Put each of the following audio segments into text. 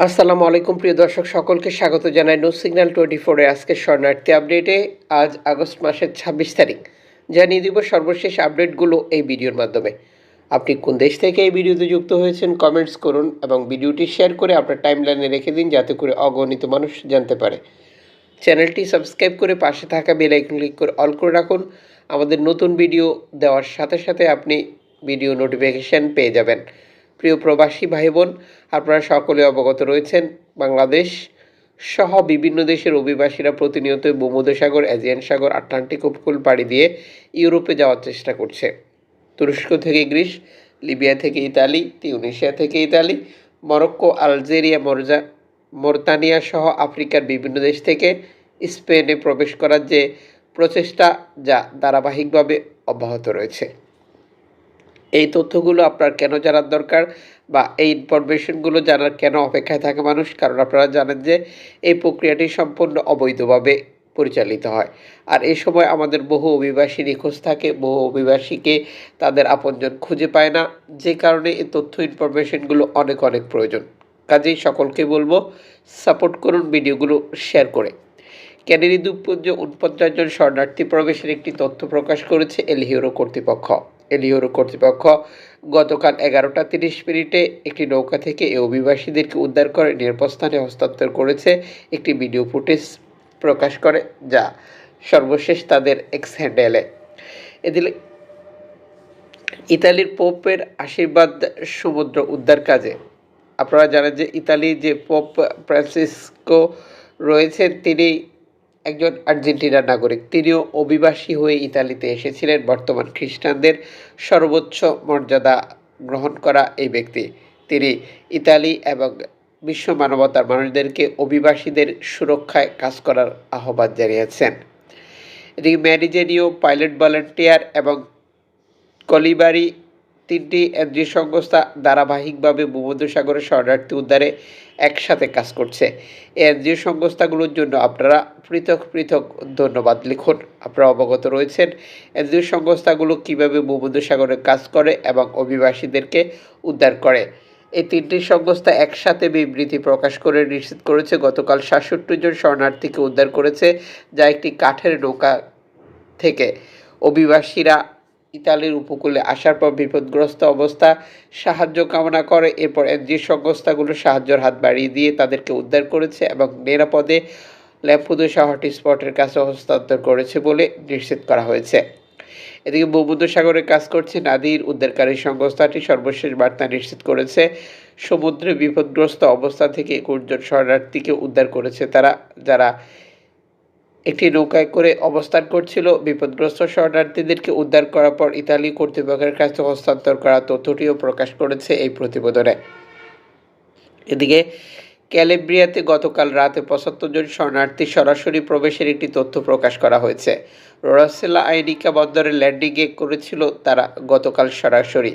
আসসালামু আলাইকুম প্রিয় দর্শক সকলকে স্বাগত জানাই নিউজ সিগন্যাল 24 এর আজকের শরণার্থী আপডেটে। আজ আগস্ট মাসের 26 তারিখ। জানিয়ে দিব সর্বশেষ আপডেটগুলো এই ভিডিওর মাধ্যমে। আপনি কোন দেশ থেকে এই ভিডিওতে যুক্ত হয়েছেন কমেন্টস করুন এবং ভিডিওটি শেয়ার করে আপনার টাইমলাইনে রেখে দিন যাতে করে অগণিত মানুষ জানতে পারে। চ্যানেলটি সাবস্ক্রাইব করে পাশে থাকা বেল আইকন ক্লিক করে অল করে রাখুন। আমাদের নতুন ভিডিও দেওয়ার সাথে সাথে আপনি ভিডিও নোটিফিকেশান পেয়ে যাবেন। প্রিয় প্রবাসী ভাই বোন, আপনারা সকলে অবগত রয়েছেন বাংলাদেশ সহ বিভিন্ন দেশের অভিবাসীরা প্রতিনিয়তই ভূমধ্যসাগর, এজিয়ান সাগর, আটলান্টিক উপকূল পাড়ি দিয়ে ইউরোপে যাওয়ার চেষ্টা করছে। তুরস্ক থেকে গ্রিস, লিবিয়া থেকে ইতালি, তিউনিসিয়া থেকে ইতালি, মরক্কো, আলজেরিয়া, মোরতানিয়া সহ আফ্রিকার বিভিন্ন দেশ থেকে স্পেনে প্রবেশ করার যে প্রচেষ্টা, যা ধারাবাহিকভাবে অব্যাহত রয়েছে। এই তথ্যগুলো আপনার কেন জানার দরকার বা এই ইনফরমেশনগুলো জানার কেন অপেক্ষায় থাকে মানুষ? কারণ আপনারা জানেন যে এই প্রক্রিয়াটি সম্পূর্ণ অবৈধভাবে পরিচালিত হয়। আর এই সময় আমাদের বহু অভিবাসী নিখোঁজ থাকে, বহু অভিবাসীকে তাদের আপনজন খুঁজে পায় না, যে কারণে এই তথ্য ইনফরমেশনগুলো অনেক প্রয়োজন। কাজেই সকলকে বলবো সাপোর্ট করুন ভিডিওগুলো শেয়ার করে। ক্যানারি দ্বীপপুঞ্জে ৪৯ জন শরণার্থী প্রবেশের একটি তথ্য প্রকাশ করেছে এল হিউরো কর্তৃপক্ষ। এল হিউরো কর্তৃপক্ষ গতকাল 11টা 30 মিনিটে একটি নৌকা থেকে এই অভিবাসীদেরকে উদ্ধার করে নিরাপদ স্থানে হস্তান্তর করেছে একটি ভিডিও ফুটেজ প্রকাশ করে, যা সর্বশেষ তাদের এক্স হ্যান্ডেলে। এদিকে ইতালির পোপের আশীর্বাদ সমুদ্র উদ্ধার কাজে। আপনারা জানেন যে ইতালির যে পোপ ফ্রান্সিসকো রয়েছেন, তিনি একজন আর্জেন্টিনার নাগরিক। তিনিও অভিবাসী হয়ে ইতালিতে এসেছিলেন। বর্তমান খ্রিস্টানদের সর্বোচ্চ মর্যাদা গ্রহণ করা এই ব্যক্তি। তিনি ইতালি এবং বিশ্ব মানবতার মানুষদেরকে অভিবাসীদের সুরক্ষায় কাজ করার আহ্বান জানিয়েছেন। এদিকে ম্যারিজেনিও, পাইলট ভলান্টিয়ার এবং কলিবারি, 3টি এনজিও সংস্থা ধারাবাহিকভাবে ভূমধ্যসাগরের শরণার্থী উদ্ধারে একসাথে কাজ করছে। এই এনজিও সংস্থাগুলোর জন্য আপনারা পৃথক ধন্যবাদ লিখুন। আপনারা অবগত রয়েছেন এনজিও সংস্থাগুলো কীভাবে ভূমধ্যসাগরে কাজ করে এবং অভিবাসীদেরকে উদ্ধার করে। এই 3টি সংস্থা একসাথে বিবৃতি প্রকাশ করে নিশ্চিত করেছে গতকাল 67 জন শরণার্থীকে উদ্ধার করেছে, যা একটি কাঠের নৌকা থেকে। অভিবাসীরা ইতালির উপকূলে আসার পর বিপদগ্রস্ত অবস্থা সাহায্য কামনা করে। এরপর এনজিও সংস্থাগুলো সাহায্যের হাত বাড়িয়ে দিয়ে তাদেরকে উদ্ধার করেছে এবং নিরাপদে ল্যাম্পুদোসা হটস্পটের কাছে হস্তান্তর করেছে বলে নিশ্চিত করা হয়েছে। এদিকে ভূমধ্যসাগরে কাজ করছে নাদির উদ্ধারকারী সংস্থাটি সর্বশেষ বার্তা নিশ্চিত করেছে সমুদ্রে বিপদগ্রস্ত অবস্থা থেকে 21 জন শরণার্থীকে উদ্ধার করেছে তারা, যারা একটি নৌকায় করে অবস্থান করছিল। বিপদগ্রস্ত শরণার্থীদেরকে উদ্ধার করার পর ইতালি কর্তৃপক্ষের কাছে হস্তান্তর করার তথ্যটিও প্রকাশ করেছে এই প্রতিবেদনে। এদিকে ক্যালেব্রিয়াতে গতকাল রাতে 75 জন শরণার্থী সরাসরি প্রবেশের একটি তথ্য প্রকাশ করা হয়েছে। রোরাসেলা আইনিকা বন্দরে ল্যান্ডিংয়ে করেছিল তারা গতকাল সরাসরি।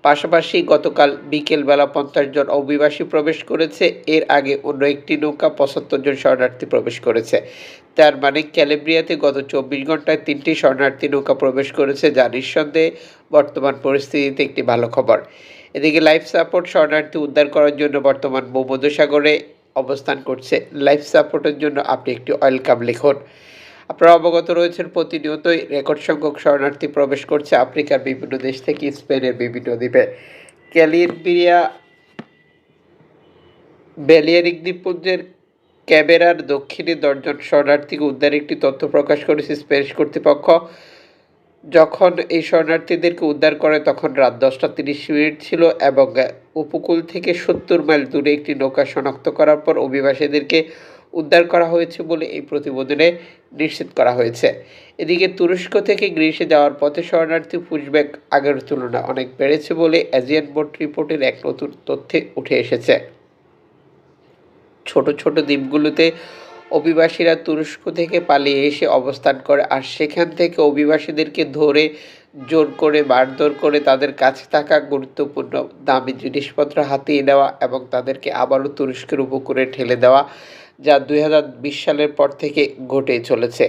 পাশাপাশি গতকাল বিকেলবেলা 50 জন অভিবাসী প্রবেশ করেছে। এর আগে অন্য একটি নৌকা 75 জন শরণার্থী প্রবেশ করেছে। তার মানে ক্যালেব্রিয়াতে গত 24 ঘন্টায় 3টি শরণার্থী নৌকা প্রবেশ করেছে, যা নিঃসন্দেহে বর্তমান পরিস্থিতিতে একটি ভালো খবর। এদিকে লাইফ সাপোর্ট শরণার্থী উদ্ধার করার জন্য বর্তমান ভূমধ্যসাগরে অবস্থান করছে। লাইফ সাপোর্টের জন্য আপনি একটি ওয়েলকাম লিখুন। আপনারা অবগত রয়েছেন প্রতিনিয়তই রেকর্ড সংখ্যক শরণার্থী প্রবেশ করছে আফ্রিকার বিভিন্ন দেশ থেকে স্পেনের বিভিন্ন দ্বীপে। ক্যালিব্রিয়া বেলিয়ারিক দ্বীপপুঞ্জের ক্যাবেরার দক্ষিণে 10 জন শরণার্থীকে উদ্ধারের একটি তথ্য প্রকাশ করেছে স্প্যানিশ কর্তৃপক্ষ। যখন এই শরণার্থীদেরকে উদ্ধার করে তখন রাত 10টা 30 মিনিট ছিল এবং উপকূল থেকে 70 মাইল দূরে একটি নৌকা শনাক্ত করার পর অভিবাসীদেরকে উদ্ধার করা হয়েছে বলে এই প্রতিবেদনে নিশ্চিত করা হয়েছে। এদিকে তুরস্ক থেকে গ্রিসে যাওয়ার পথে শরণার্থী পুশব্যাক আগের তুলনায় অনেক বেড়েছে বলে এজিয়ান বোট রিপোর্টের এক নতুন তথ্যে উঠে এসেছে। ছোট দ্বীপগুলোতে অভিবাসীরা তুরস্ক থেকে পালিয়ে এসে অবস্থান করে, আর সেখান থেকে অভিবাসীদেরকে ধরে জোর করে মারধর করে তাদের কাছে থাকা গুরুত্বপূর্ণ দামি জিনিসপত্র হাতিয়ে নেওয়া এবং তাদেরকে আবারও তুরস্কের উপকূলে ঠেলে দেওয়া, যা 2020 সালের পর থেকে ঘটে চলেছে।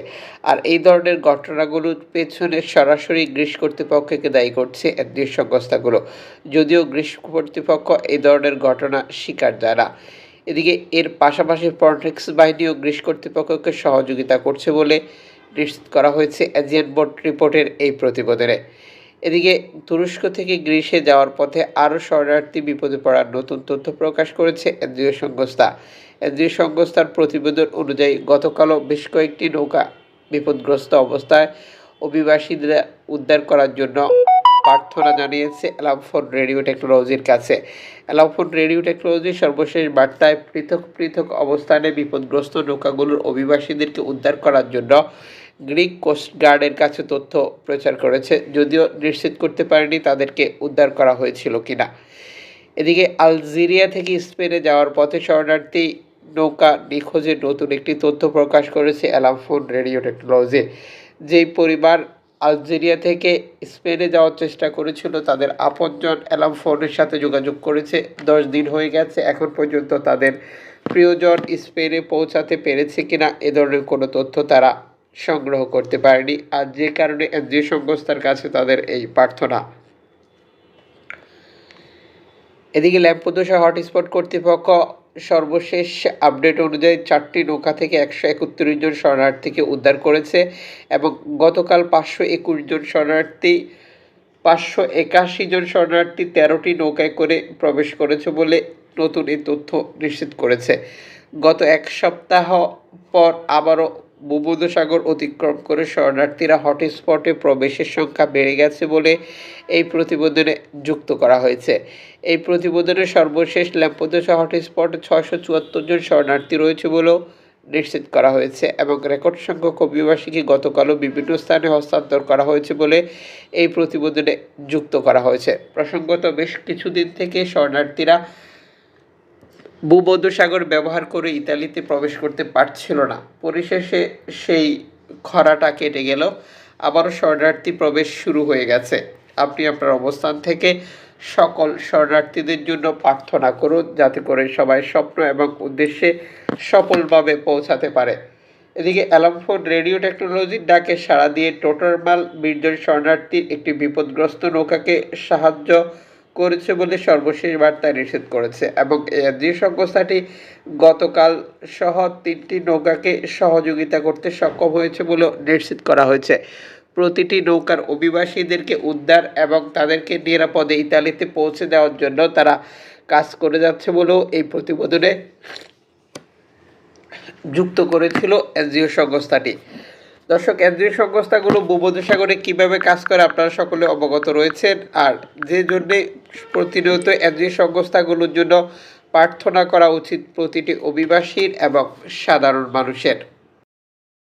আর এই ধরনের ঘটনাগুলোর পেছনে সরাসরি গ্রিস কর্তৃপক্ষকে দায়ী করছে এনজিও সংস্থাগুলো, যদিও গ্রিস কর্তৃপক্ষ এই ধরনের ঘটনা স্বীকার যায় না। এদিকে এর পাশাপাশি ফ্রন্টেক্স বাহিনী ও গ্রিস কর্তৃপক্ষকে সহযোগিতা করছে বলে নিশ্চিত করা হয়েছে এজিয়ান বোর্ড রিপোর্টের এই প্রতিবেদনে। এদিকে তুরস্ক থেকে গ্রিসে যাওয়ার পথে আরও শরণার্থী বিপদে পড়ার নতুন তথ্য প্রকাশ করেছে এনজিও সংস্থা। এনজিও সংস্থার প্রতিবেদন অনুযায়ী গতকালও বেশ কয়েকটি নৌকা বিপদগ্রস্ত অবস্থায় অভিবাসীদের উদ্ধার করার জন্য প্রার্থনা জানিয়েছে অ্যালামফোন রেডিও টেকনোলজির কাছে। অ্যালামফোন রেডিও টেকনোলজির সর্বশেষ বার্তায় পৃথক পৃথক অবস্থানে বিপদগ্রস্ত নৌকাগুলোর অভিবাসীদেরকে উদ্ধার করার জন্য গ্রিক কোস্ট গার্ডের কাছে তথ্য প্রচার করেছে, যদিও নিশ্চিত করতে পারেনি তাদেরকে উদ্ধার করা হয়েছিল কিনা। এদিকে আলজেরিয়া থেকে স্পেনে যাওয়ার পথে শরণার্থী নৌকা নিখোঁজের নতুন একটি তথ্য প্রকাশ করেছে অ্যালামফোন রেডিও টেকনোলজি। যেই পরিবার আলজেরিয়া থেকে স্পেনে যাওয়ার চেষ্টা করেছিল তাদের আপনজন অ্যালামফোনের সাথে যোগাযোগ করেছে। 10 দিন হয়ে গেছে, এখন পর্যন্ত তাদের প্রিয়জন স্পেনে পৌঁছাতে পেরেছে কিনা এ ধরনের কোনো তথ্য তারা সংগ্রহ করতে পারেনি, আর যে কারণে এনজিও সংস্থার কাছে তাদের এই প্রার্থনা। এদিকে ল্যাম্পোদোসা হটস্পট কর্তৃপক্ষ সর্বশেষ আপডেট অনুযায়ী 4টি নৌকা থেকে 131 জন শরণার্থীকে উদ্ধার করেছে এবং গতকাল 521 জন শরণার্থী 581 জন শরণার্থী 13টি নৌকায় করে প্রবেশ করেছে বলে নতুন এই তথ্য নিশ্চিত করেছে। গত এক সপ্তাহ পর আবারও ভূমধ্যসাগর অতিক্রম করে শরণার্থীরা হটস্পটে প্রবেশের সংখ্যা বেড়ে গেছে বলে এই প্রতিবেদনে যুক্ত করা হয়েছে। এই প্রতিবেদনে সর্বশেষ ল্যাম্পোদোসা হটস্পটে 674 জন শরণার্থী রয়েছে বলেও নিশ্চিত করা হয়েছে এবং রেকর্ড সংখ্যক অভিবাসীকে গতকালও বিভিন্ন স্থানে হস্তান্তর করা হয়েছে বলে এই প্রতিবেদনে যুক্ত করা হয়েছে। প্রসঙ্গত, বেশ কিছুদিন থেকে শরণার্থীরা ভূমধ্যসাগর ব্যবহার করে ইতালিতে প্রবেশ করতে পারছিল না। পরিশেষে সেই খরাটা কেটে গেল, আবারও শরণার্থী প্রবেশ শুরু হয়ে গেছে। আপনি আপনার অবস্থান থেকে সকল শরণার্থীদের জন্য প্রার্থনা করুন, যাতে করে সবাই স্বপ্ন এবং উদ্দেশ্যে সফলভাবে পৌঁছাতে পারে। এদিকে অ্যালামফোন রেডিও টেকনোলজির ডাকে সাড়া দিয়ে টোটারমাল 20 জন শরণার্থীর একটি বিপদগ্রস্ত নৌকাকে সাহায্য করেছে বলে সর্বশেষ বার্তায় নিষেধ করেছে এবং যে সংস্থাটি গতকাল সহ 3টি নৌকাকে সহযোগিতা করতে সক্ষম হয়েছে বলে নিশ্চিত করা হয়েছে। প্রতিটি নৌকার অভিবাসীদেরকে উদ্ধার এবং তাদেরকে নিরাপদে ইতালিতে পৌঁছে দেওয়ার জন্য তারা কাজ করে যাচ্ছে বলেও এই প্রতিবেদনে যুক্ত করেছিল এনজিও সংস্থাটি। দর্শক, এনজিও সংস্থাগুলো ভূমধ্যসাগরে কীভাবে কাজ করে আপনারা সকলে অবগত রয়েছেন, আর যে জন্যে প্রতিনিয়ত এনজিও সংস্থাগুলোর জন্য প্রার্থনা করা উচিত প্রতিটি অভিবাসীর এবং সাধারণ মানুষের।